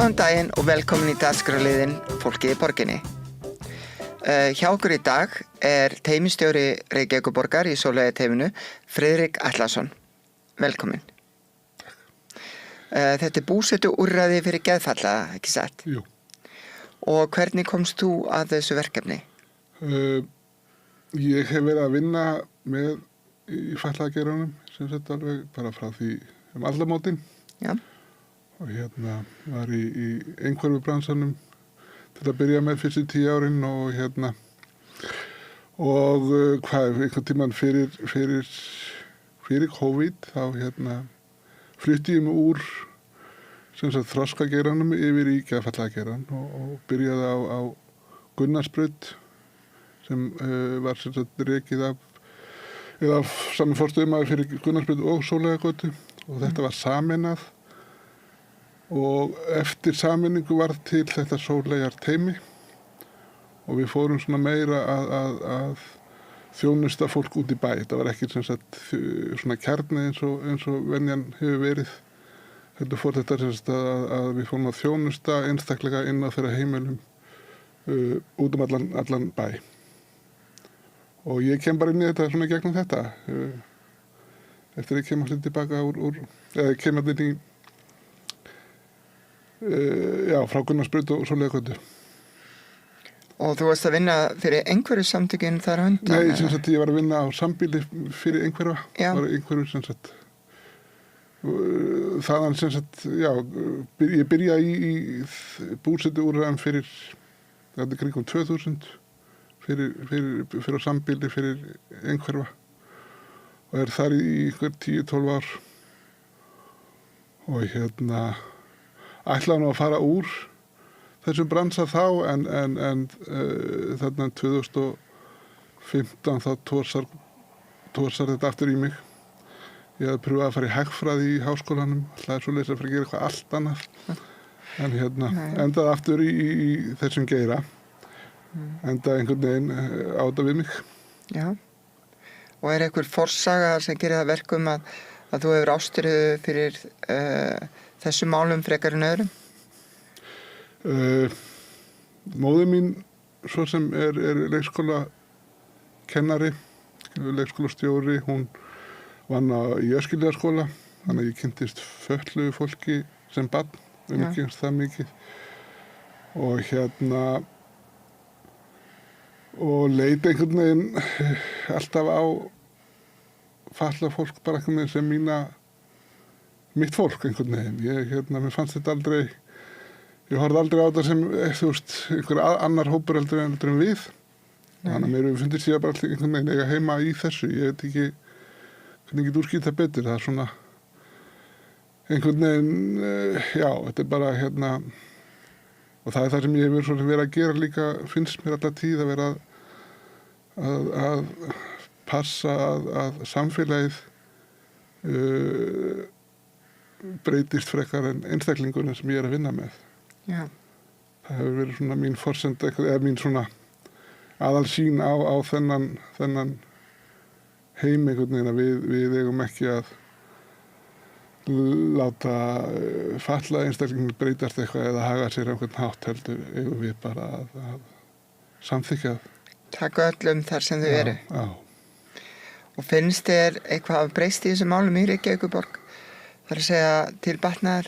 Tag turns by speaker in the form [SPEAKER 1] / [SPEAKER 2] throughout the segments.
[SPEAKER 1] Góðan daginn og velkomin í dagskrárliðinn Fólkið í borginni. Hjá okkur í dag teymistjóri Reykjavíkurborgar í Sóleyjarteyminu, Friðrik Atlason. Velkomin. Þetta búsetuúrræði fyrir geðfatlaða, ekki satt?
[SPEAKER 2] Jú.
[SPEAKER 1] Og hvernig komst þú að þessu verkefni?
[SPEAKER 2] Ég hef verið að vinna með í fatlaðageiranum, sem sagt alveg bara frá því aldamótin.
[SPEAKER 1] Já. Og
[SPEAKER 2] var í einhverfubransanum til að byrja með fyrstu 10 árin og einhvern tímann fyrir COVID þá flutti ég mig úr sem sagt þroskageiranum yfir í geðfatlaðageiran og byrjaði á Gunnarsbraut sem var sem sagt rekið af sami forstöðumaður fyrir Gunnarsbraut og Sóleyjargötu og þetta var sameinað og eftir sameiningu varð til þetta Sóleyjarteymi og við fórum svona meira að þjónusta fólk út í bæ. Þetta var ekki sem sagt svona kjarni eins og venjan hefur verið. Þetta fór þetta sem sagt að við fórum að þjónusta einstaklega inn á þeirra heimilum út allan bæ. Og ég kem bara inn í þetta svona gegnum þetta. Eftir að ég kem allir tilbaka eða kem allir inn í frá Gunnarsbraut og Sóleyjargötu.
[SPEAKER 1] Og þú varst að vinna fyrir einhverju samtökin þar á undan?
[SPEAKER 2] Nei, sem sagt ég var að vinna á sambýli fyrir einhverfa.
[SPEAKER 1] Já.
[SPEAKER 2] Var einhverju sem sagt þaðan sem sagt, ég byrjaði í búsetuúrræðum fyrir þetta kringum 2000 fyrir sambýli fyrir einhverfa og þar í ykkur 10-12 ár og ætlaði nú að fara úr þessum bransa þá en þarna 2015 þá tórsar þetta aftur í mig. Ég hafði pröfað að fara í hagfræði í háskólanum, ætlaði svoleiðis að fara að gera eitthvað allt annað. En endaði aftur í þessum geira. Endaði einhvern veginn á þetta við mig. Já.
[SPEAKER 1] Og einhver forsaga sem gerir það verkum að þú hefur ástríðu fyrir þessum málum frekar en öðrum?
[SPEAKER 2] Móðir mín svo sem er leikskólakennari, leikskólastjóri, hún vann í Öskilsstaðaskóla, þannig að ég kynntist fötluðu fólki sem barn, umgengst það mikið og leit einhvern veginn alltaf á fatlað fólk bara einhvern veginn sem mitt fólk einhvern veginn. Mér fannst þetta aldrei, ég horfði aldrei á þetta sem, einhver annar hópur heldur en við. Þannig að mér fundist ég bara alltaf einhvern veginn eiga heima í þessu. Ég veit ekki hvernig ég get útskýrt það betur. Það er svona einhvern veginn, þetta er bara og það er það sem ég hefur verið að gera líka, finnst mér alltaf tíð að vera að passa að samfélagið breytist frekar en einstaklingurinn sem ég er að vinna með.
[SPEAKER 1] Já.
[SPEAKER 2] Það hefur verið svona mín forsenda, eða mín svona aðalsýn á þennan heim einhvern veginn að við eigum ekki að láta fatlaða einstaklingin breytast eitthvað eða haga sér einhvern hátt heldur eigum við bara að samþykkja það.
[SPEAKER 1] Taka öllum þar sem þau eru.
[SPEAKER 2] Já. Og
[SPEAKER 1] finnst þér eitthvað breyst í þessum málum í Reykjavíkurborg? Það er að segja til batnaðar?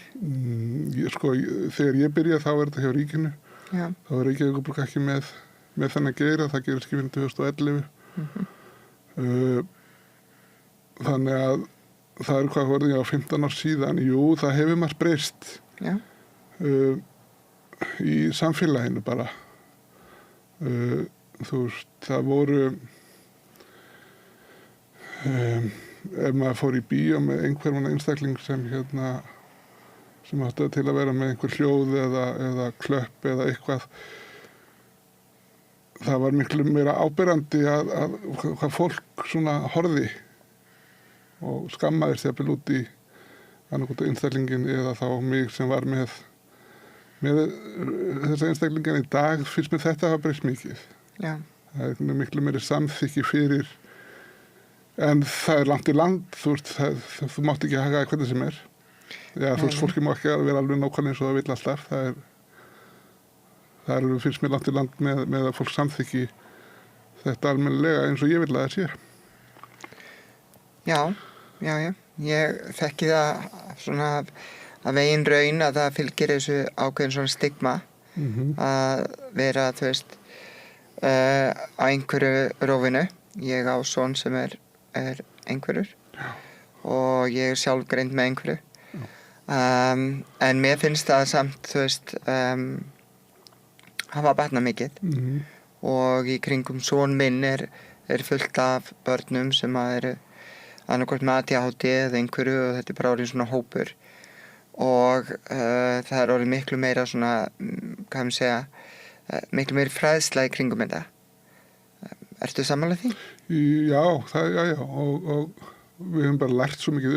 [SPEAKER 2] Þegar ég byrjaði þá þetta hjá ríkinu.
[SPEAKER 1] Já.
[SPEAKER 2] Þá var Reykjavíkurborg ekki með þennan geira, það gerist ekki fyrir 2011. Þannig að það er hvað verður 15 ár síðan. Jú, það hefur margt breyst.
[SPEAKER 1] Já.
[SPEAKER 2] Í samfélaginu bara. Það voru ef maður fór í bíó með einhverjum einstakling sem átti til að vera með einhver hljóð eða klöpp eða eitthvað, það var miklu meira áberandi að hvað fólk svona horfði og skammaðist jafnvel út í annarkot einstaklingin eða þá mig sem var með þessa einstaklingin í dag. Finnst mér þetta hafa breyst mikið.
[SPEAKER 1] Já.
[SPEAKER 2] Það er miklu meiri samþykki fyrir, en það er langt í land, þú mátt ekki haga hvernig sem er. Já, þú veist, fólki má ekki vera alveg nákvæmlega eins og það vill alltaf. Það er finnst mér langt í land með að fólk samþykki þetta almennilega eins og ég vil að það sé.
[SPEAKER 1] Já. Ég þekki það svona af eigin raun að það fylgir þessu ákveðin svona stigma að vera, þú veist, á einhverju rófinu. Ég á son sem er einhverjur og ég er sjálf greind með einhverju. En mér finnst það samt, þú veist, hafa batnað mikið og í kringum son minn er fullt af börnum sem eru annarkvort með ADHD eða einhverju og þetta er bara orðið svona hópur og það er orðið miklu meira svona, hvað maður segja, miklu meiri fræðsla í kringum þetta. Ertu sammála því?
[SPEAKER 2] Já, og við höfum bara lært svo mikið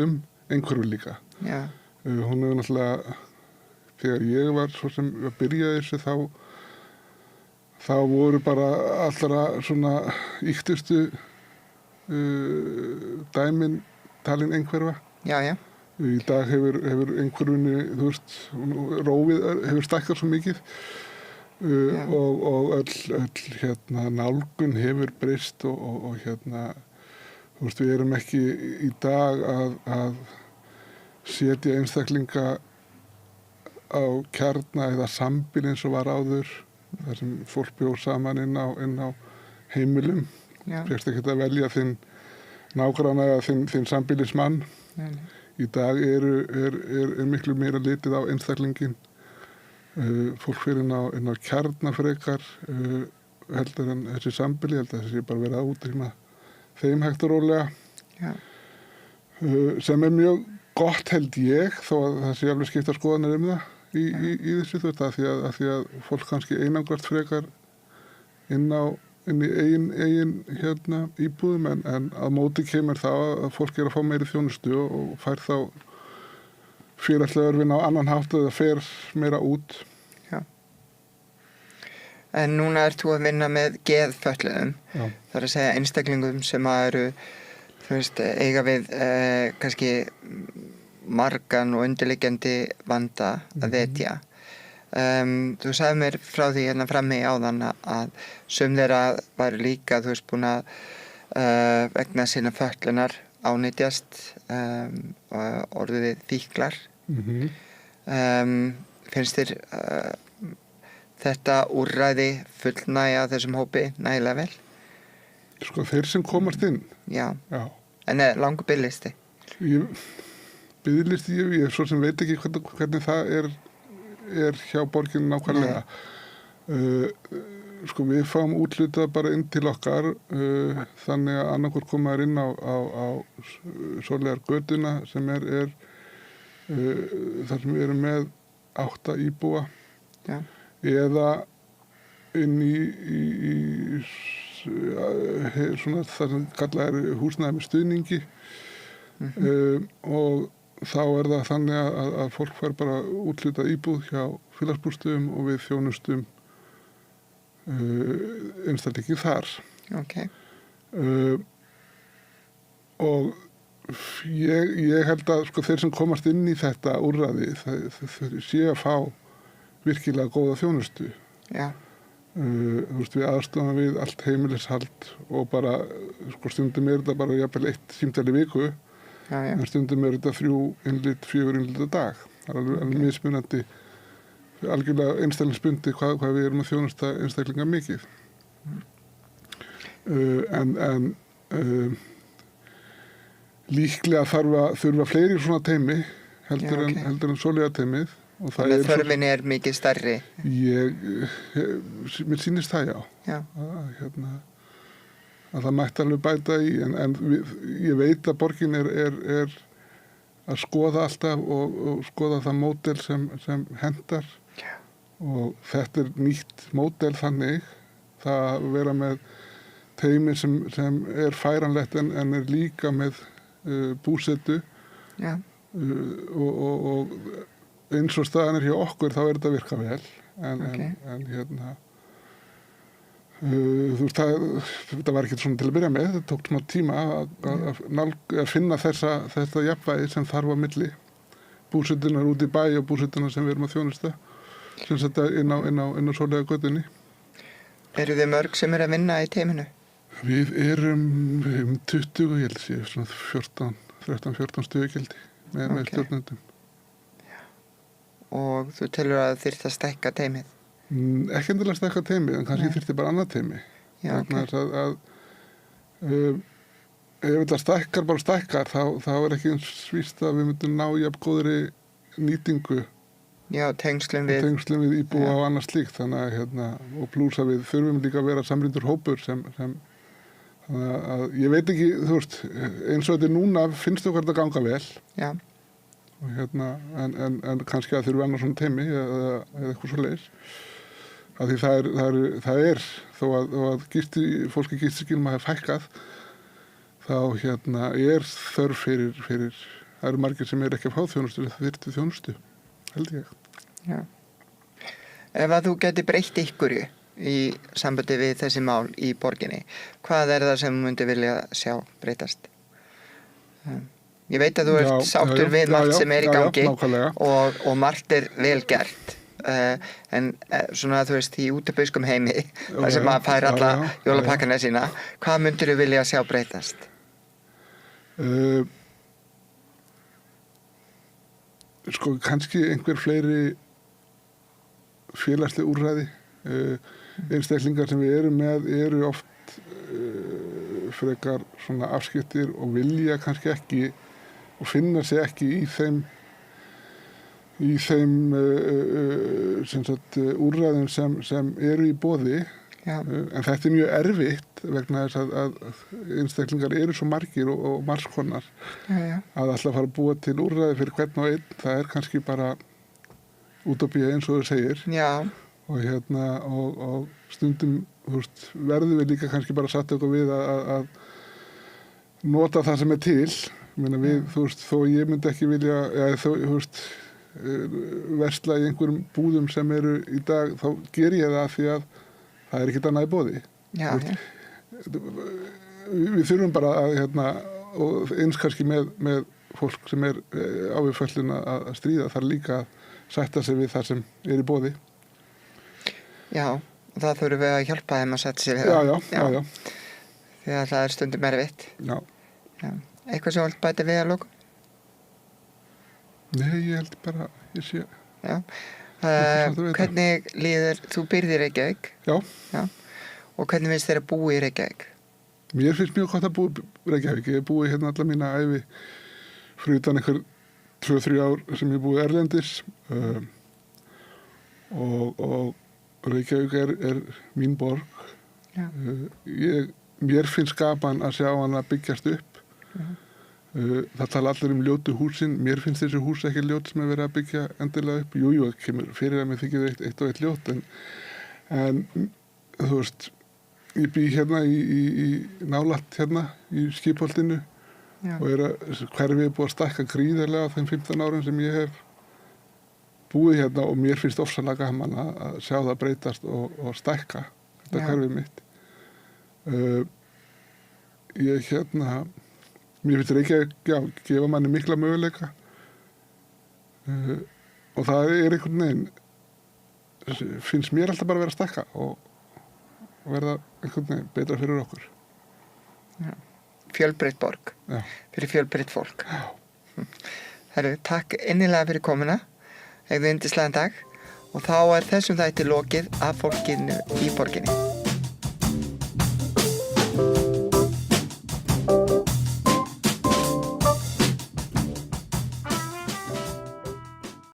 [SPEAKER 2] einhverju líka.
[SPEAKER 1] Já.
[SPEAKER 2] Hún hefur náttúrulega, þegar ég var svo sem að byrja þessu þá voru bara allra svona ýktustu dæmin talin einhverfa.
[SPEAKER 1] Já.
[SPEAKER 2] Í dag hefur einhverfunni, þú veist, rófið hefur stækkað svo mikið og öll nálgun hefur breyst og þú veist, við erum ekki í dag að setja einstaklinga á kjarna eða sambýli eins og var áður, þar sem fólk bjó saman inn á heimilum. Fékkst ekki að velja þinn nágranna eða þinn sambýlismann. Í dag er miklu meira litið á einstaklingin. Fólk fyrir inn á kjarnafrekar heldur en þessi sambýli, heldur að þessi bara verið að útrýma þeim hægt og rólega.
[SPEAKER 1] Já.
[SPEAKER 2] Sem er mjög gott held ég, þó að það sé alveg skipta skoðanir það í þessu, þú veist, af því að fólk kannski einangrast frekar inn í eigin íbúðum en á móti kemur það að fólk er að fá meiri þjónustu og fær þá félagslega örfin á annan hátt eða fer meira út.
[SPEAKER 1] Já. En núna ert þú að vinna með geðfötluðum.
[SPEAKER 2] Já.
[SPEAKER 1] Það er að segja einstaklingum sem eru, þú veist, eiga við kannski margan og undirliggjandi vanda að vetja. Þú sagði mér frá því hérna frammi áðan að sum þeirra væru líka, þú veist, búin að vegna sinna fötlunar ánýtjast orðið fíklar. Finnst þér þetta úrræði fullnægja þessum hópi nægilega vel?
[SPEAKER 2] Sko, þeir sem komast inn?
[SPEAKER 1] Já. En langur biðlisti?
[SPEAKER 2] Biðlisti, ég svo sem veit ekki hvernig það er hjá borginni nákvæmlega. Sko, við fáum útlutað bara inn til okkar þannig að annarkvort komaður inn á Sóleyjar götuna sem er þar sem við erum með 8 íbúa.
[SPEAKER 1] Já.
[SPEAKER 2] Eða inn í svona það sem kallað er húsnæði með stuðningi og þá er það þannig að fólk fær bara útlutað íbúð hjá félagsbústöðum og við þjónustum einstaklingi þar.
[SPEAKER 1] Okay.
[SPEAKER 2] Og ég held að sko, þeir sem komast inn í þetta úrræði þeir sé að fá virkilega góða þjónustu.
[SPEAKER 1] Já.
[SPEAKER 2] Þú veist, við aðstofum við allt heimilishald og bara sko, stundum er þetta bara jafnvel 1 símtal í viku.
[SPEAKER 1] Já.
[SPEAKER 2] En stundum er þetta 3 innlit, 4 innlit á dag. Það er alveg mismunandi, algjörlega einstaklingsbundi hvað við erum að þjónusta einstaklinga mikið. En líklega þurfa fleiri svona teymi heldur en Sóleyjar teymið.
[SPEAKER 1] Þannig að þörfin er mikið stærri?
[SPEAKER 2] Mér sýnist það, já. Að það mætti alveg bæta í, en ég veit að borgin er að skoða alltaf og skoða það módel sem hendar.
[SPEAKER 1] Já.
[SPEAKER 2] Og þetta er nýtt módel þannig, það að vera með teymi sem er færanlegt en er líka með búsetu.
[SPEAKER 1] Já.
[SPEAKER 2] Og eins og staðan er hjá okkur þá er þetta að virka vel en þú veist þetta var ekki svona til að byrja með, þetta tók smá tíma að finna þetta jafnvægi sem þarf á milli búsetunar út í bæ og búsetunar sem við erum að þjónusta sem þetta inn á Sóleyjar götunni.
[SPEAKER 1] Eru þið mörg sem að vinna í teyminu?
[SPEAKER 2] Við erum 20, ég held að sé, svona 13-14 stöðugildi með stjórnendum.
[SPEAKER 1] Og þú telur að þyrfti að stækka teymið?
[SPEAKER 2] Ekki endilega stækka teymið, en kannski þyrfti bara annað teymi.
[SPEAKER 1] Já,
[SPEAKER 2] Ef þetta stækkar, þá er ekki eins víst að við myndum ná jafn góðri nýtingu.
[SPEAKER 1] Já, tengslum við
[SPEAKER 2] íbúa og annað slíkt, þannig að og plús að við þurfum líka að vera samrýndur hópur sem þannig að ég veit ekki, þú veist, eins og þetta núna finnst okkur þetta ganga vel. Já. Og en kannski að þurfum annað svona teymi eða eitthvað svoleiðis. Af því það er þó að fólki gistiskilum hafi fækkað, þá er þörf fyrir það eru margir sem ekki að fá þjónustu, það þyrfti þjónustu, held ég.
[SPEAKER 1] Já. Ef að þú geti breytt ykkurju í sambandi við þessi mál í borginni, hvað er það sem þú myndi vilja sjá breytast? Ég veit að þú ert sáttur við margt sem er í gangi og margt er vel gert. En svona þú veist í útibauskum heimi þar sem maður fær alla jólapakkana sína, hvað myndir þú vilja sjá breytast?
[SPEAKER 2] Sko kannski einhver fleiri félagsleg úrræði. Einstaklingar sem við erum með eru oft frekar svona afskiptir og vilja kannski ekki og finna sig ekki í þeim úrræðum sem eru í boði. En þetta er mjög erfitt vegna þess að einstaklingar eru svo margir og margskonar að alltaf fara að búa til úrræði fyrir hvern og einn, það er kannski bara útópía eins og þú segir. Já. Og stundum verðum við líka kannski bara satt okkur við að nota það sem er til. Þó ég myndi ekki vilja versla í einhverjum búðum sem eru í dag, þá ger ég það því að það er ekkert annað í boði. Við þurfum bara að og eins kannski með fólk sem er á við föllin að stríða, þarf líka að sætta sig við það sem er í boði.
[SPEAKER 1] Já, og það þurfum við að hjálpa þeim að setja sig við það.
[SPEAKER 2] Já.
[SPEAKER 1] Því að það er stundum erfitt. Já. Eitthvað sem vilt bæta við að lokum?
[SPEAKER 2] Nei, ég held bara, ég sé.
[SPEAKER 1] Já. Hvernig líður, þú býrð í Reykjavík? Já. Og hvernig finnst þér að búa í Reykjavík?
[SPEAKER 2] Mér finnst mjög gott að búa í Reykjavík. Ég hef búið hérna alla mína ævi fyrir utan einhver 2-3 ár sem ég búið erlendis og Reykjavík er mín borg. Mér finnst gaman að sjá hana byggjast upp. Það tala allir ljótu húsin. Mér finnst þessi hús ekki ljót sem er verið að byggja endilega upp. Jú, kemur fyrir að mér þykir eitt og eitt ljót. En þú veist, ég bý hérna í nálægt hérna í Skipholtinu og hverfið er búið að stækka gríðarlega á þeim 15 árum sem ég hef búið hérna og mér finnst ofsalega gaman að sjá það breytast og stækka þetta hverfið mitt. Mér finnst Reykjavík gefa manni mikla möguleika og það er einhvern veginn finnst mér alltaf bara að vera að stækka og verða einhvern veginn betra fyrir okkur.
[SPEAKER 1] Já. Fjölbreytt borg. Já. Fyrir fjölbreytt fólk. Já. Herru, takk innilega fyrir komuna. Eigðu yndislegan dag og þá er þessum þætti lokið af fólkinu í borginni.